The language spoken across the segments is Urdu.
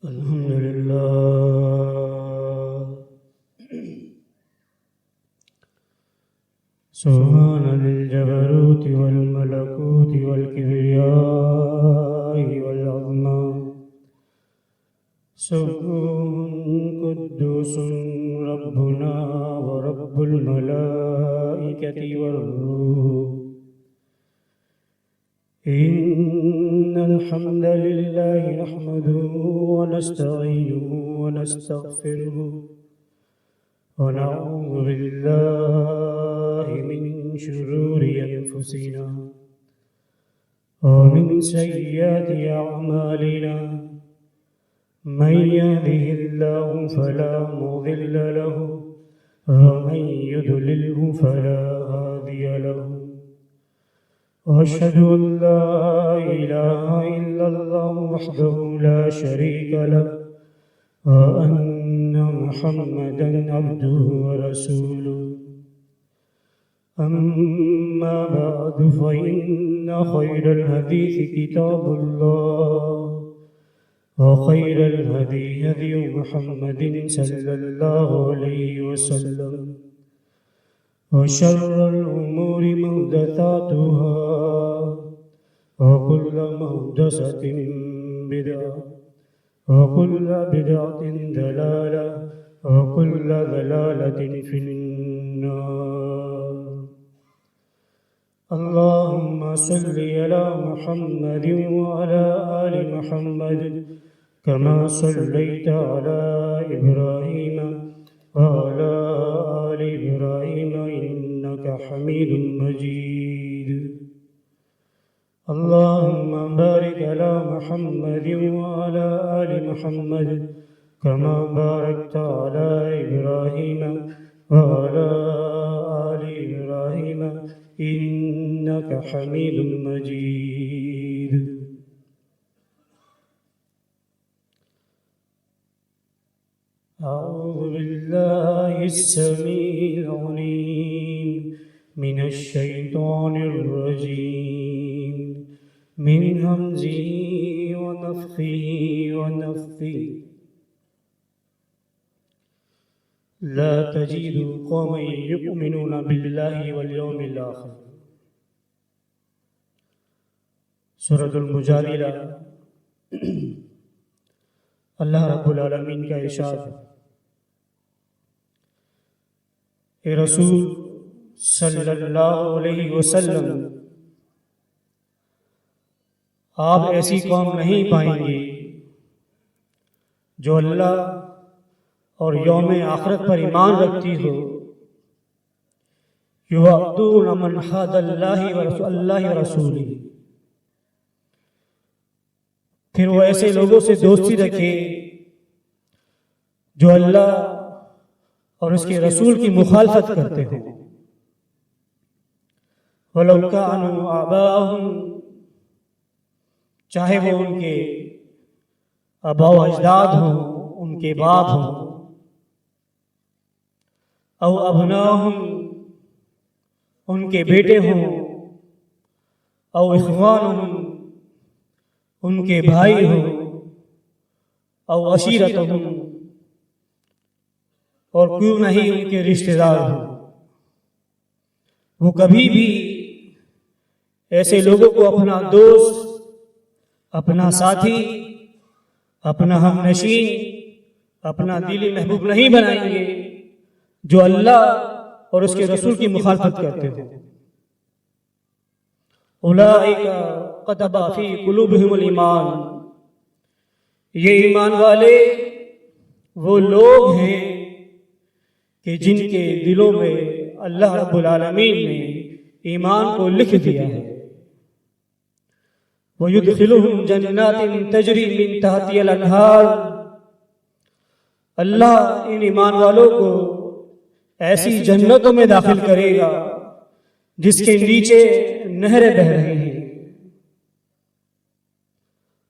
الحمد لله سبحان ذي الجبروت والملكوت والكبرياء والعظمة سبحان قدوس ربنا ورب الملائكة والروح إن الحمد لله نحمده ونستعينه ونستغفره ونعوذ بالله من شرور أنفسنا ومن سيئات أعمالنا من يهده الله فلا مضل له ومن يضلله فلا هادي له وأشهد أن لا إله إلا الله وحده لا شريك له وأن محمدا عبده ورسوله أما بعد فإن خير الحديث كتاب الله وخير الهدي هدي محمد صلى الله عليه وسلم وشر الأمور محدثاتها وكل محدثة بدعة وكل بدعة ضلالة وكل ضلالة في النار. اللهم صل على محمد وعلى آل محمد كما صليت على إبراهيم وعلى آل إبراهيم إنك حميد مجيد. اللهم بارك على محمد وعلى آل محمد كما باركت على إبراهيم وعلى آل إبراهيم إنك حميد مجيد. أعوذ بالله السميع العليم من الشيطان الرجيم من همزه ونفخه ونفثه. لا تجد قوما يؤمنون بالله واليوم الآخر. سورۃ المجادلہ. اللہ رب العالمین کا ارشاد ہے، اے رسول صلی اللہ علیہ وسلم، آپ ایسی قوم نہیں پائیں گے جو اللہ اور یوم آخرت پر ایمان رکھتی ہو، یوادون من حاد اللہ ورسولہ، پھر وہ ایسے لوگوں سے دوستی رکھے جو اللہ اور اس کے رسول کی مخالفت کرتے ہوں. وَلَوْ كَانُوا آبَاءَهُمْ، چاہے وہ ان کے آباء و اجداد ہوں، ان کے باپ ہوں، او ابناءہم، ان کے بیٹے ہوں، او اخوانہم، ان کے بھائی ہوں، او عشیرتہم، اور کیوں نہیں ان کے رشتہ دار ہوں. وہ کبھی بھی ایسے لوگوں کو اپنا دوست، اپنا ساتھی، اپنا ہم نشین، اپنا دلی محبوب نہیں بنائیں گے جو اللہ اور اس کے رسول کی مخالفت کرتے ہوں. اولئک کتب فی قلوبہم الایمان، یہ ایمان والے وہ لوگ ہیں کہ جن کے دلوں میں اللہ رب العالمین نے ایمان کو لکھ دیا ہے. وَيُدْخِلُهُمْ جَنَّاتٍ تَجْرِي مِن تَحْتِهَا الْأَنْهَارُ، اللہ ان ایمان والوں کو ایسی جنتوں میں داخل کرے گا جس کے نیچے نہریں بہہ رہی ہیں.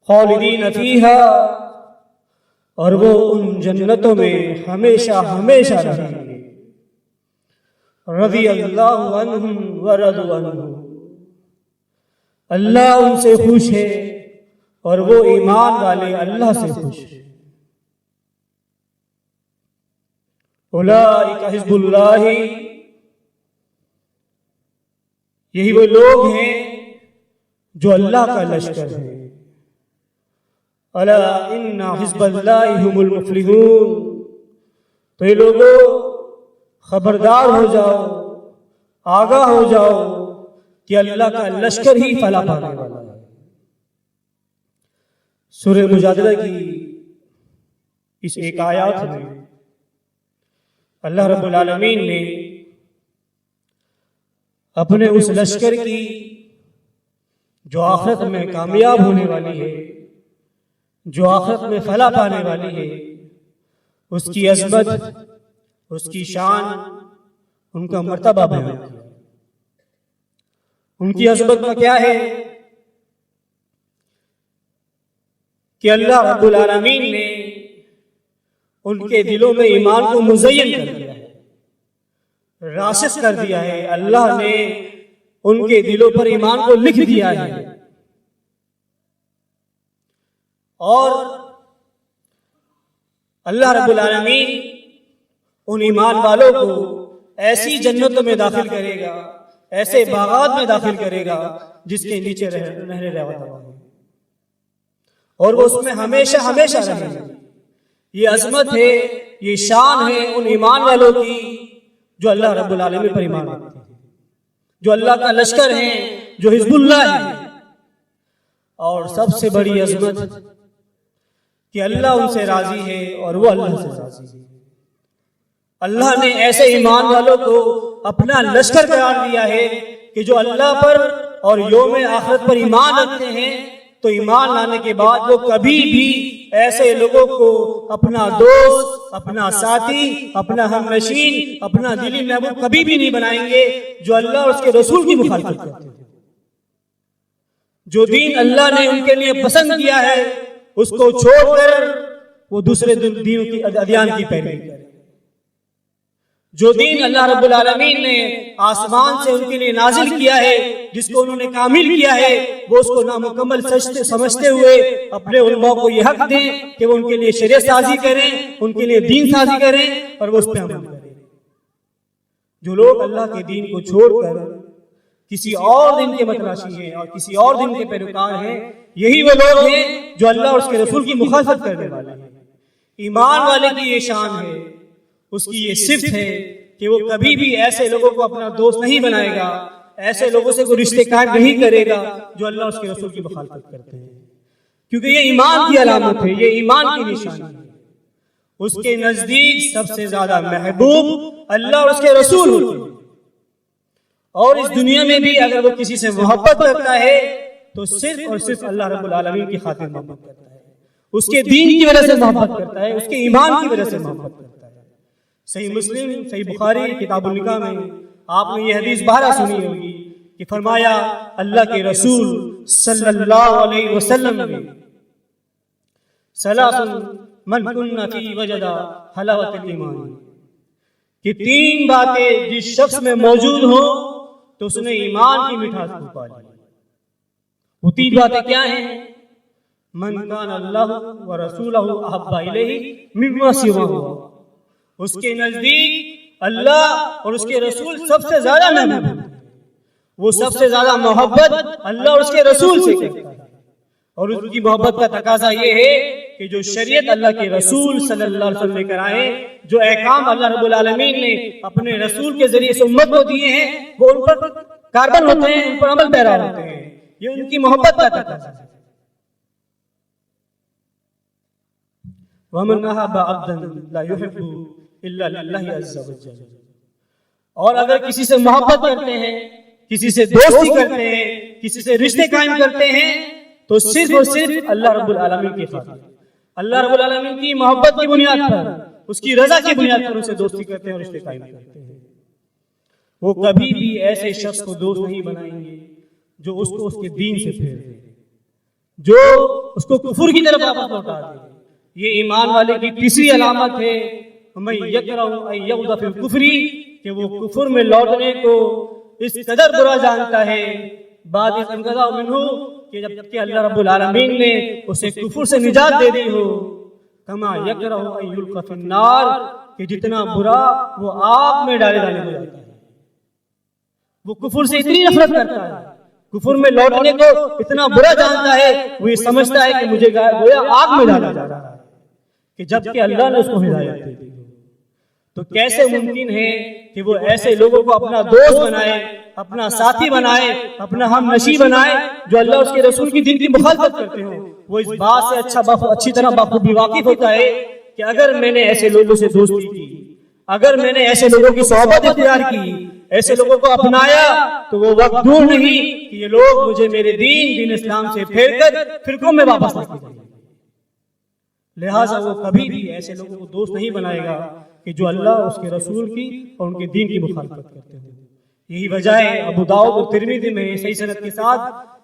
خالدین فیہا، اور وہ ان جنتوں میں ہمیشہ ہمیشہ رہیں گے. رضی اللہ عنہم ورضوا عنہ، اللہ ان سے خوش ہے اور وہ ایمان والے اللہ سے خوش ہیں. اولئک حزب اللہ، یہی وہ لوگ ہیں جو اللہ کا لشکر ہے۔ الا ان حزب اللہ هم المفلحون، تو یہ لوگوں خبردار ہو جاؤ، آگاہ ہو جاؤ کہ اللہ کا لشکر ہی فلاح پانے والا ہے۔ سورہ مجادلہ کی اس ایک آیات میں اللہ رب العالمین نے اپنے اس لشکر کی جو آخرت میں کامیاب ہونے والی ہے، جو آخرت میں فلاح پانے والی ہے، اس کی عظمت، اس کی شان، ان کا مرتبہ بیان کیا۔ ان کی عظمت میں کیا ہے کہ اللہ رب العالمین نے ان کے دلوں میں ایمان کو مزین کر دیا ہے، راسخ کر دیا ہے۔ اللہ نے ان کے دلوں پر ایمان کو لکھ دیا ہے، اور اللہ رب العالمین ان ایمان والوں کو ایسی جنتوں میں داخل کرے گا، ایسے باغات میں داخل کرے گا جس کے نیچے نہریں رہتی ہیں، اور وہ اس میں ہمیشہ ہمیشہ رہیں گے۔ یہ عظمت ہے، یہ شان ہے ان ایمان والوں کی جو اللہ رب العالمین پر ایمان رکھتے ہیں، جو اللہ کا لشکر ہیں، جو حزب اللہ ہے۔ اور سب سے بڑی عظمت کہ اللہ ان سے راضی ہے اور وہ اللہ سے راضی ہے۔ اللہ نے ایسے ایمان والوں کو اپنا لشکر قرار دیا ہے کہ جو اللہ پر اور یوم آخرت پر ایمان رکھتے ہیں، تو ایمان لانے کے بعد وہ کبھی بھی ایسے لوگوں کو اپنا دوست، اپنا ساتھی، اپنا ہم نشین، اپنا دلی محبوب کبھی بھی نہیں بنائیں گے جو اللہ اور اس کے رسول کی مخالفت کرتے ہیں۔ جو دین اللہ نے ان کے لیے پسند کیا ہے اس کو چھوڑ کر وہ دوسرے دینوں کی ادیان کی پیروی کریں۔ جو دین اللہ رب العالمین نے آسمان سے ان کے لیے نازل کیا ہے، جس کو انہوں نے کامل کیا ہے، وہ اس کو نامکمل سمجھتے ہوئے اپنے علماء کو یہ حق دیں کہ وہ ان کے لیے شریعت سازی کریں، ان کے لیے دین سازی کریں اور وہ اس پہ عمل کریں۔ جو لوگ اللہ کے دین کو چھوڑ کر کسی اور دن کے متلاشی ہیں اور کسی اور دن کے پیروکار ہیں، یہی وہ لوگ ہیں جو اللہ اور اس کے رسول کی مخالفت کرنے والے ہیں۔ ایمان والے کی یہ شان ہے، اس کی یہ صفت ہے کہ وہ کبھی بھی ایسے لوگوں کو اپنا دوست نہیں بنائے گا، ایسے لوگوں سے کوئی رشتے قائم نہیں کرے گا جو اللہ اور اس کے رسول کی مخالفت کرتے ہیں، کیونکہ یہ ایمان کی علامت ہے، یہ ایمان کی نشانی ہے۔ اس کے نزدیک سب سے زیادہ محبوب اللہ اور اس کے رسول ہوتے ہیں، اور اس دنیا میں بھی اگر وہ کسی سے محبت کرتا ہے تو صرف اور صرف اللہ رب العالمین کی خاطر محبت کرتا ہے، اس کے دین کی وجہ سے محبت کرتا ہے، اس کے ایمان کی وجہ سے محبت کرتا ہے۔ صحیح مسلم، صحیح بخاری کتاب النکاح میں آپ نے یہ حدیث بارہ سنی ہوگی کہ فرمایا اللہ کے رسول صلی اللہ علیہ وسلم نے ثلاث من کن فی وجد حلاوت الایمان، کہ تین باتیں جس شخص میں موجود ہوں تو اس نے ایمان کی مٹھاس کو پا لی۔ وہ تین باتیں کیا ہیں؟ من کان اللہ ورسولہ احب الیہ مما سواہ، اس کے نزدیک اللہ اور اس کے رسول سب سے زیادہ محبوب ہے، وہ سب سے زیادہ محبت اللہ اور اس کے رسول سے کرتا ہے، اور اس کی محبت کا تقاضا یہ ہے کہ جو شریعت اللہ کے رسول صلی اللہ علیہ وسلم لے کر آئے، جو احکام اللہ رب العالمین نے اپنے رسول کے ذریعے سے امت کو دیے ہیں، وہ ان پر کاربن ہوتے ہیں، ان پر عمل پیرا ہوتے ہیں۔ یہ ان کی محبت کا تقاضا ہے۔ وَمَنْ أَحَبَّ عَبْدًا لَا يُحِبُّ إِلَّا لِلَّهِ عَزَّ وَجَلَّ، اور اگر کسی سے محبت کرتے ہیں، کسی سے دوستی کرتے ہیں، کسی سے رشتے قائم کرتے ہیں، تو صرف اور صرف اللہ رب العالمین کی خاطر، اللہ رب العالمین کی محبت کی بنیاد پر، اس کی رضا کی بنیاد پر اسے دوستی کرتے ہیں اور رشتے قائم کرتے ہیں۔ وہ کبھی بھی ایسے شخص کو دوست نہیں بنائیں گے جو اس کو اس کے دین سے پھیر دے، جو اس کو کفر کی طرف واپس لوٹا دے۔ یہ ایمان والے کی تیسری علامت ہے، میں یکرہ ان یعود فی الکفر، کہ وہ کفر میں لوٹنے کو اس قدر برا جانتا ہے بعد از انقضاء منہ، کہ جب تک کہ اللہ رب العالمین نے اسے کفر سے نجات دے دی ہو، کما یکرہ ان یلقى فی النار، کہ جتنا برا وہ آگ میں ڈالے جانے کو جاتا ہے. وہ کفر سے اتنی نفرت کرتا ہے, کفر میں لوٹنے کو اتنا برا جانتا ہے, وہ یہ سمجھتا ہے کہ مجھے گویا آگ میں ڈالا جا رہا ہے, کہ جبکہ اللہ نے اس کو ہدایت دی. تو کیسے ممکن ہے کہ وہ ایسے لوگوں کو اپنا دوست بنائے, اپنا ساتھی بنائے, اپنا ہم نشیں بنائے جو اللہ اس کے رسول کی دین کی مخالفت کرتے ہوں. وہ اس بات سے اچھی طرح بخوبی واقف ہوتا ہے کہ اگر میں نے ایسے لوگوں سے دوستی کی, اگر میں نے ایسے لوگوں کی صحبت اختیار کی, ایسے لوگوں کو اپنایا, تو وہ وقت دور نہیں کہ یہ لوگ مجھے میرے دین اسلام سے پھیر کر فرقوں میں واپس لے جائیں گے. لہٰذا وہ کبھی بھی ایسے لوگوں کو دوست نہیں بنائے گا کہ جو اللہ اس کے رسول کی اور ان کے دین کی مخالفت کرتے ہیں. یہی وجہ ہے ابو داؤد اور ترمذی میں صحیح سند کے ساتھ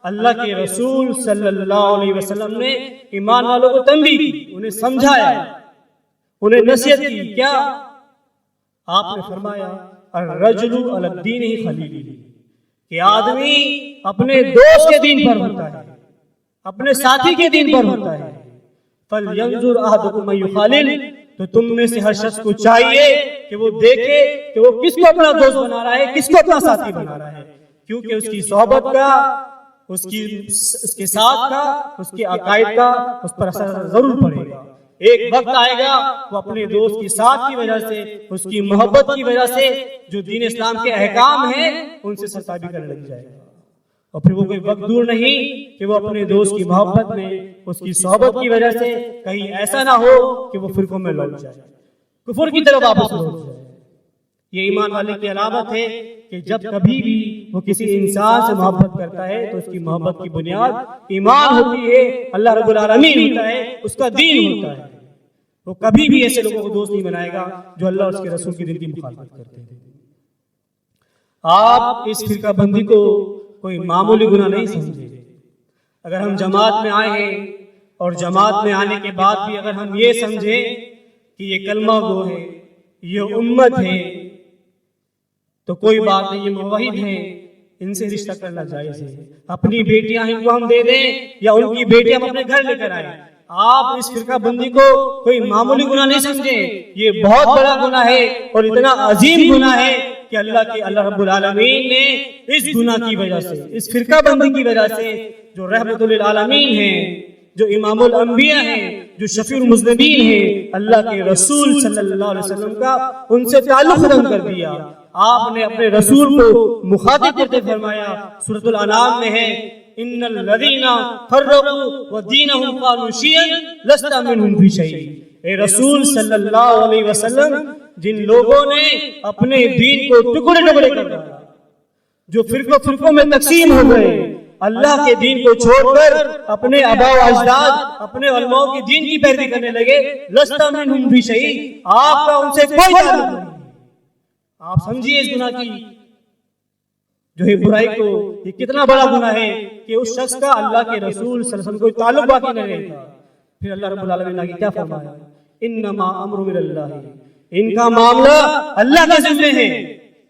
اللہ کے رسول صلی اللہ علیہ وسلم نے ایمان والوں کو تنبیہ کی, انہیں سمجھایا, انہیں نصیحت کی. کیا آپ نے فرمایا الرجل علی الدین خلیل, کہ آدمی اپنے دوست کے دین پر ہوتا ہے, اپنے ساتھی کے دین پر ہوتا ہے. فَلْيَنْظُرْ أَحَدُكُمْ مَن يُخَالِلُ, تو تم میں سے ہر شخص کو چاہیے کہ وہ دیکھے کہ وہ کس کو اپنا دوست بنا رہا ہے, کس کو اپنا ساتھی بنا رہا ہے, کیونکہ اس کی صحبت کا, اس کے ساتھ کا, اس کے عقائد کا اس پر اثر ضرور پڑے گا. ایک وقت آئے گا وہ اپنے دوست کی ساتھ کی وجہ سے, اس کی محبت کی وجہ سے جو دین اسلام کے احکام ہیں ان سے سرتابی کرنے لگ جائے گا. اور پھر وہ کوئی وقت دور نہیں کہ وہ اپنے دوست کی محبت میں, اس کی صحبت کی وجہ سے کہیں ایسا نہ ہو کہ وہ فرقوں میں لوٹ جائے, کفر کی طرف واپس لوٹ جائے. یہ ایمان والے کی علامت ہے کہ جب کبھی بھی وہ کسی انسان سے محبت کرتا ہے تو اس کی محبت کی بنیاد ایمان ہوتی ہے, اللہ رب العالمین ہوتا ہے, اس کا دین ہوتا ہے. وہ کبھی بھی ایسے لوگوں کو دوست نہیں بنائے گا جو اللہ اور اس کے رسول کی دین کی مخالفت کرتے ہیں. آپ اس فرقہ بندی کو کوئی معمولی گناہ نہیں سمجھے. اگر ہم جماعت میں آئے ہیں اور جماعت میں آنے کے بعد بھی اگر ہم یہ سمجھیں کہ یہ کلمہ گو ہے, یہ امت ہے, تو کوئی بات نہیں, یہ موحد ہیں, ان سے رشتہ کرنا جائز ہے. اپنی بیٹیاں ان کو ہم دے دیں یا ان کی بیٹیاں ہم اپنے گھر لے کر آئیں. آپ اس فرقہ بندی کو کوئی معمولی گناہ نہیں سمجھیں, یہ بہت بڑا گناہ ہے اور اتنا عظیم گناہ ہے کہ اللہ رب العالمین نے اس گناہ کی وجہ سے, اس فرقہ بندی کی وجہ سے, جو رحمت للعالمین ہیں, جو امام الانبیاء ہیں, جو شفیع المذنبین ہیں, اللہ کے رسول صلی اللہ علیہ وسلم کا ان سے تعلق ختم کر دیا. آپ نے اپنے رسول کو مخاطب کرتے فرمایا, سورۃ الانعام میں ہے, ان الذین فرقوا ودینہم قالوا شیعا لست منہم فی شیء. اے رسول صلی اللہ علیہ وسلم, جن لوگوں نے اپنے دین کو ٹکڑے ٹکڑے کر دیا, جو فرقوں میں تقسیم ہو گئے, اللہ کے دین کو چھوڑ کر اپنے آباء و اجداد, اپنے علماء کی دین کی پیروی کرنے لگے, لست منہم فی شیء, آپ کا ان سے کوئی تعلق نہیں. آپ سمجھیے اس گناہ کی جو ہے برائی کو, یہ کتنا بڑا گناہ ہے کہ اس شخص کا اللہ کے رسول صلی اللہ علیہ وسلم کوئی تعلق باقی نہ رہتا. پھر اللہ رب العالمین نے کیا فرمایا, انما امر اللہ, ان کا معاملہ اللہ کے ذمہ ہے,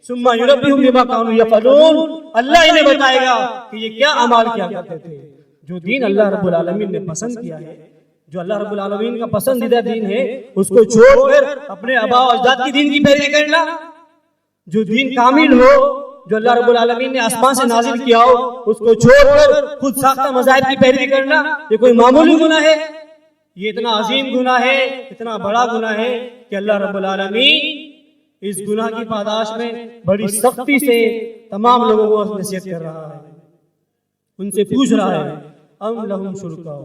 ثم ينبئهم بما كانوا يفعلون, اللہ انہیں بتائے گا کہ یہ کیا اعمال کیا کرتے تھے. جو دین اللہ رب العالمین نے پسند کیا ہے, جو اللہ رب العالمین کا پسندیدہ دین ہے, اس کو چھوڑ کر اپنے آباء و اجداد کی دین کی پیروی کرنا, جو دین کامل ہو, جو اللہ رب العالمین نے آسمان سے نازل کیا ہو, اس کو چھوڑ کر خود ساختہ مذاہب کی پیروی کرنا, یہ کوئی معمولی گناہ ہے؟ یہ اتنا عظیم گناہ ہے, اتنا بڑا گناہ ہے کہ اللہ رب العالمین اس گناہ کی پاداش میں بڑی سختی سے تمام لوگوں کو نصیحت کر رہا ہے, ان سے پوچھ رہا ہے, ام لہم شرکاء.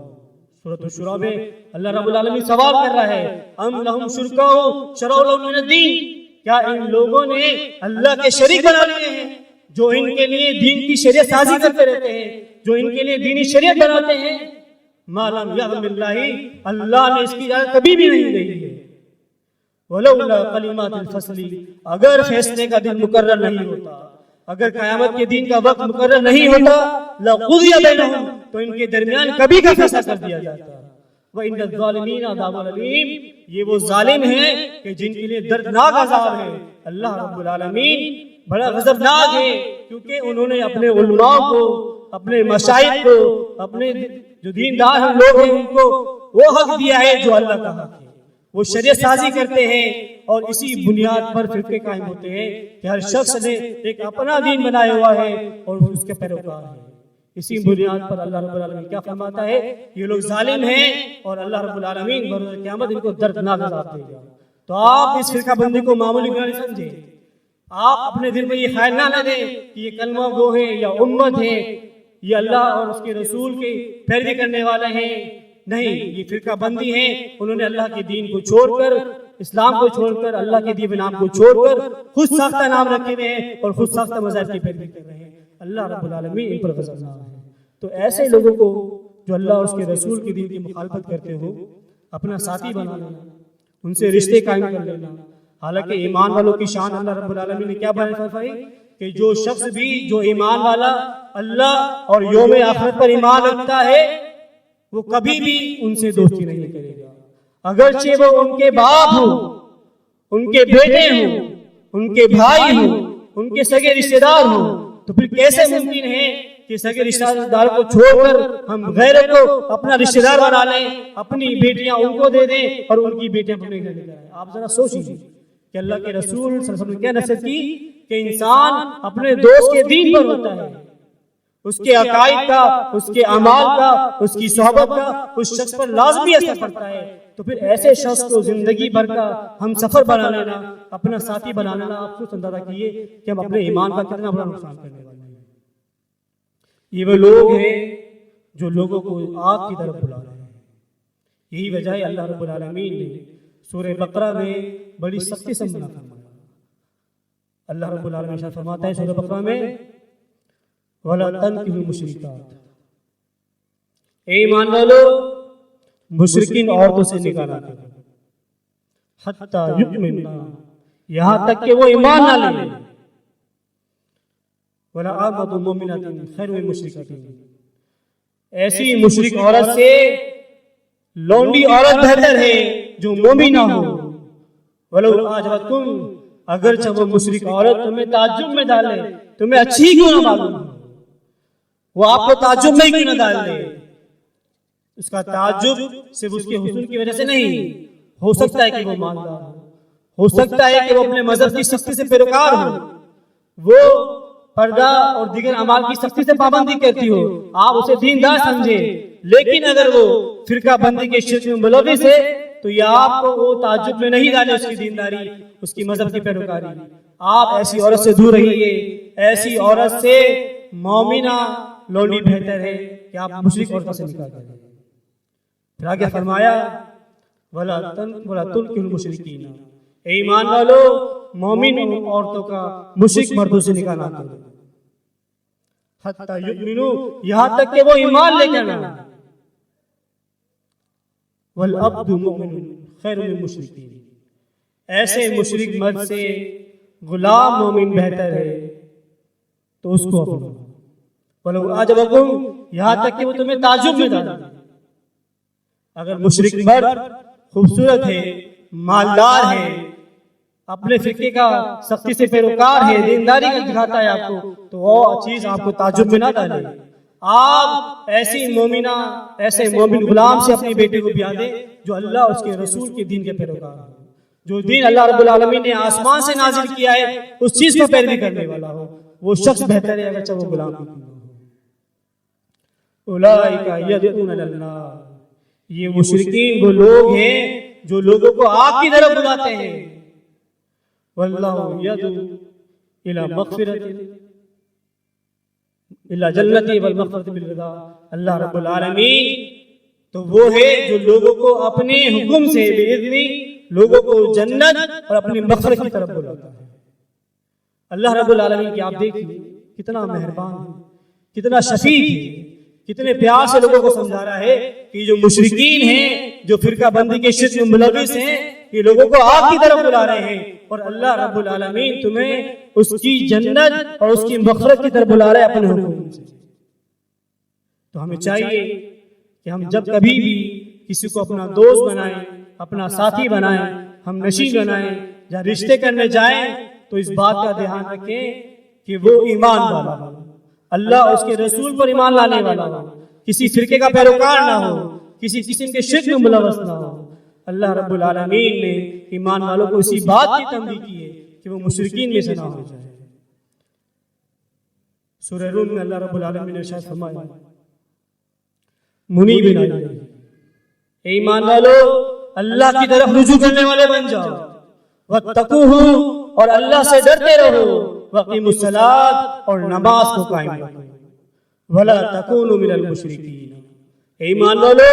سورۃ الشورى میں اللہ رب العالمین سوال کر رہا ہے, ام لہم شرکاء شرعوا لہم من الدین, کیا ان لوگوں نے اللہ کے شریک بنا لیے ہیں جو ان کے لیے دین کی شریعت سازی کرتے رہتے ہیں, جو ان کے لیے دینی شریعت بناتے ہیں. ما لم یعلم اللہ, اللہ نے اس کی اجازت کبھی بھی نہیں دی ہے. ولولا کلمات الفصل, اگر فیصلے کا دن مقرر نہیں ہوتا, اگر قیامت کے دن کا وقت مقرر نہیں ہوتا, لقضی بینہم, تو ان کے درمیان کبھی کا فیصلہ کر دیا جاتا. وَإِنَّ الظَّالِمِينَ عَذَابٌ أَلِيمٌ, یہ وہ ظالم ہیں کہ جن کے لیے دردناک عذاب ہے. اللہ رب العالمین بڑا غضبناک ہے کیونکہ انہوں نے اپنے علماء کو, اپنے مشائخ کو, اپنے جو دیندار ہم لوگ ہیں ان کو وہ حق دیا ہے جو اللہ کا حق ہے. وہ شریعت سازی کرتے ہیں اور اسی بنیاد پر فرقے قائم ہوتے ہیں کہ ہر شخص نے ایک اپنا دین بنایا ہوا ہے اور اس کے پیروکار ہیں۔ اسی بنیاد پر اللہ رب العالمین کیا فرماتا ہے؟ یہ لوگ ظالم ہیں اور اللہ رب العالمین بروز قیامت ان کو دردناک عذاب دے گا۔ تو آپ اس فرقہ بندی کو معمولی بنا نہیں سمجھیں، آپ اپنے دل میں یہ خیال نہ دیں کہ یہ کلمہ گو ہیں یا امت ہے، یہ اللہ اور اس کے رسول کی پیروی کرنے والے ہیں۔ نہیں، یہ فرقہ بندی ہیں، انہوں نے اللہ کے دین کو چھوڑ کر، اسلام کو چھوڑ کر، اللہ کے دیے نام کو چھوڑ کر خود ساختہ نام رکھے ہوئے ہیں اور خود ساختہ مذاہب کی پیروی کر رہے ہیں۔ اللہ رب العالمین ان پر غضبناک ہے۔ تو ایسے لوگوں کو جو اللہ اور اس کے رسول کے دین کی مخالفت کرتے ہو اپنا ساتھی بنا لینا، ان سے رشتے قائم کر لینا۔ حالانکہ ایمان والوں کی شان اللہ رب العالمین نے کیا بیان فرمائی کہ جو شخص بھی جو ایمان والا اللہ اور یوم آخرت پر ایمان رکھتا ہے وہ کبھی بھی ان سے دوستی نہیں کرے گا، اگرچہ وہ ان کے باپ ہوں، ان کے بیٹے ہوں، ان کے بھائی ہوں، ان کے سگے رشتہ دار ہوں۔ تو پھر کیسے ممکن ہے کہ سگے رشتہ دار کو چھوڑ کر ہم غیروں کو اپنا رشتہ دار بنا لیں، اپنی بیٹیاں ان کو دے دیں اور ان کی بیٹیاں اپنے گھر لے جائیں؟ آپ ذرا سوچیے کہ اللہ کے رسول صلی اللہ علیہ وسلم نے کیا نصیحت کی کہ انسان اپنے دوست کے دین پر ہوتا ہے، اس کے عقائد کا، اس کے اعمال کا، اس کی صحبت کا اس شخص پر لازمی اثر پڑتا ہے۔ تو پھر ایسے شخص کو زندگی بھر کا ہم سفر بنا لینا، اپنا ساتھی بنا لینا، آپ خود اندازہ کیے کہ ہم اپنے ایمان کا کتنا بڑا نقصان کرنے والے ہیں۔ یہ وہ لوگ ہیں جو لوگوں کو آگ کی طرف بلا رہے ہیں۔ یہی وجہ ہے اللہ رب العالمین نے سورہ بقرہ میں بڑی سختی سے منع فرمایا۔ اللہ رب العالمین ارشاد فرماتا ہے سورہ بقرہ میں وَلَا تَنكِحُوا الْمُشْرِكَاتِ، اے ایمان والو مشرکین عورتوں سے نکاح نہ کرو، حتیٰ یؤمنوا، یہاں تک کہ وہ ایمان نہ لے لیں، وَلَا أَمَةٌ مُؤْمِنَةٌ خَيْرٌ مِّن مُشْرِكَةٍ، ایسی مشرک عورت سے لونڈی عورت بہتر ہے جو مومنہ ہو، وَلَوْ أَعْجَبَتْكُمْ، اگرچہ وہ مشرک عورت تمہیں تعجب میں ڈالے، تمہیں اچھی کیوں نہ معلوم ہو، وہ آپ کو تعجب میں کیوں نہ ڈال دے، اس کا تعجب صرف اس کے حسن کی وجہ سے نہیں، ہو سکتا ہے کہ وہ مالدار ہو سکتا ہے کہ وہ اپنے مذہب کی سختی سے پیروکار ہو، وہ پردہ اور دیگر اعمال کی سختی سے پابندی کرتی ہو، آپ اسے دیندار سمجھے، لیکن اگر وہ فرقہ بندی کے شرک میں ملوث ہے تو یہ آپ کو وہ تعجب میں نہیں ڈالے اس کی دینداری، اس کی مذہب کی پیروکاری۔ آپ ایسی عورت سے دور رہیے، ایسی عورت سے مومنہ لونڈی بہتر ہے کہ آپ مشرک عورتوں سے نکاح کریں۔ پھر آگے فرمایا وَلَا تُنكِحُوا الْمُشْرِكِينَ، اے ایمان والو مومن عورتوں کا مشرک مردوں سے نکاح نہ کرو، حتیٰ یؤمنوا، یہاں تک کہ وہ ایمان لے کر آئیں، وَالْعَبْدُ مُؤْمِنٌ خَيْرٌ مِّن مُشْرِكٍ، ایسے مشرک مرد سے غلام مومن بہتر ہے تو اس کو اپناؤ، وَلَوْ أَعْجَبَكُمْ، یہاں تک کہ وہ تمہیں تعجب میں ڈالے۔ اگر مشرک مرد خوبصورت ہے، مالدار ہے، اپنے فرقے کا سختی سے پیروکار ہے، دینداری کا دکھاتا ہے آپ کو، تو وہ چیز آپ کو تعجب میں نہ ڈالے۔ آپ ایسی مومنہ، ایسے مومن غلام سے اپنی بیٹی کو بیاہ دیں جو اللہ اور اس کے رسول کے دین کے پیروکار ہو، جو دین اللہ رب العالمین نے آسمان سے نازل کیا ہے اس چیز کو پیروی کرنے والا ہو، وہ شخص بہتر ہے اگرچہ وہ غلام ہو۔ اولئک یدعون الی النار، یہ مشرکین وہ لوگ ہیں جو لوگوں کو آگ کی طرف بلاتے ہیں، واللہ یدعو الی مغفرۃ، الی جنت والمغفرۃ بالرضا، اللہ رب العالمین تو وہ ہے جو لوگوں کو اپنے حکم سے باذنی لوگوں کو جنت اور اپنی مغفرت کی طرف بلاتا ہے۔ اللہ رب العالمین کی آپ دیکھیے کتنا مہربان ہے، کتنا شفیق ہے، کتنے پیار سے لوگوں کو سمجھا رہا ہے کہ جو مشرکین ہیں، جو فرقہ بندی کے شرک میں ملوث ہیں، یہ لوگوں کو آگ کی طرف بلا رہے ہیں، اور اللہ رب العالمین تمہیں اس کی جنت اور اس کی مغفرت کی طرف بلا رہا ہے اپنے حکم سے۔ تو ہمیں چاہیے کہ ہم جب کبھی بھی کسی کو اپنا دوست بنائیں، اپنا ساتھی بنائیں، ہم نشین بنائیں یا رشتے کرنے جائیں تو اس بات کا دھیان رکھیں کہ وہ ایمان والا ہو، اللہ اور اس کے رسول پر ایمان لانے والا ہو، کسی فرقے کا پیروکار نہ ہو، کسی قسم کے شرک میں ملوث نہ ہو۔ اللہ رب العالمین نے ایمان والوں کو اسی بات کی تنبیہ کی ہے کہ وہ مشرکین میں سے نہ ہو جائے۔ سورہ روم میں اللہ رب العالمین نے ارشاد فرمایا منیبین الیہ، ایمان والو اللہ کی طرف رجوع کرنے والے بن جاؤ، واتقوہ، اور اللہ سے ڈرتے رہو، واقیموا الصلاۃ، اور نماز کو قائم رکھو، ولا تکونوا من المشرکین، ایمان والو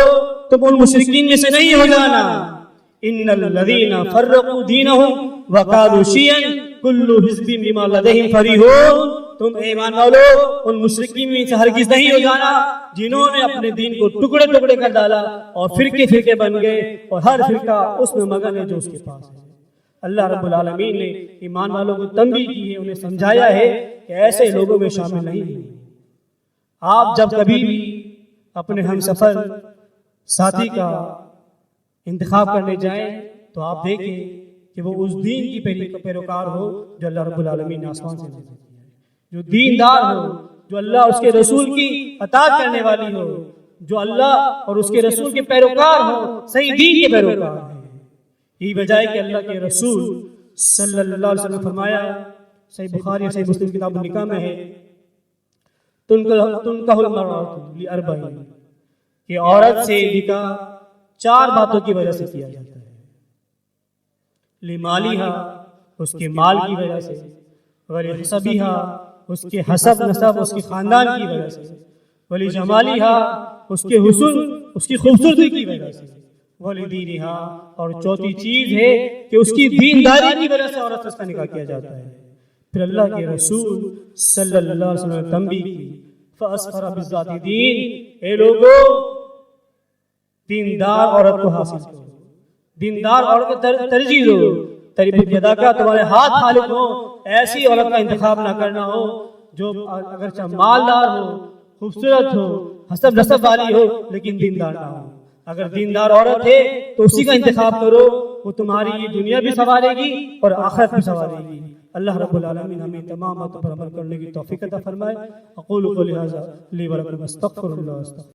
تم ان مشرکین میں سے نہیں ہو جانا، ان الذین فرقوا دینہم وقالوا شیعا کل حزب بما لدیہم فریحون، تم ایمان والو ان مشرکین میں سے ہرگز نہیں ہو جانا جنہوں نے اپنے دین کو ٹکڑے ٹکڑے کر ڈالا اور فرقے فرقے بن گئے، اور ہر فرقہ اس میں مگن ہے جو اس کے پاس ہے۔ اللہ رب العالمین نے ایمان والوں کو تنبیہ کی ہے، انہیں سمجھایا ہے کہ ایسے لوگوں میں شامل نہیں ہیں۔ آپ جب کبھی بھی اپنے ہم سفر ساتھی کا انتخاب کرنے جائیں تو آپ دیکھیں کہ وہ اس دین کی پیروکار ہو جو اللہ رب العالمین نے آسمان سے نازل کیا ہے، جو دیندار ہو، جو اللہ اس کے رسول کی اطاعت کرنے والی ہو، جو اللہ اور اس کے رسول کے پیروکار ہو، صحیح دین کے پیروکار ہو۔ یہی وجہ ہے کہ اللہ کے رسول صلی اللہ علیہ وسلم نے فرمایا، صحیح بخاری صحیح مسلم کتاب النکاح میں ہے، تنکح المرأۃ لاربع، کہ عورت سے نکاح 4 باتوں کی وجہ سے کیا جاتا ہے، لمالہا، اس کے مال کی وجہ سے، ولحسبہا، اس کے حسب نسب اس کے خاندان کی وجہ سے، ولجمالہا، اس کے حسن اس کی خوبصورتی کی وجہ سے، ولدینہا، اور چوتھی چیز ہے کہ اس کی دینداری کی وجہ سے عورت سے اس کا نکاح کیا جاتا ہے۔ پھر اللہ کے رسول صلی اللہ علیہ وسلم نے تنبیہ کی، فَأَسْفَرَ بِالذَّاتِ دین، اے لوگو دیندار عورت کو حاصل کرو، دیندار عورت کو ترجیح دو، تربیت ادا کا تمہارے ہاتھ خالق ہو، ایسی عورت کا انتخاب نہ کرنا ہو جو اگرچہ مالدار ہو، خوبصورت ہو، حسب نسب والی ہو، لیکن دیندار نہ ہو۔ اگر دیندار عورت ہے تو اسی کا انتخاب کرو، وہ تمہاری یہ دنیا بھی سنوارے گی اور آخرت بھی سنوارے گی۔ اللہ رب العالمین ہمیں تمام باتوں پر عمل کرنے کی توفیق عطا فرمائے۔ اقول قولی ھذا لی ولکم استغفر اللہ۔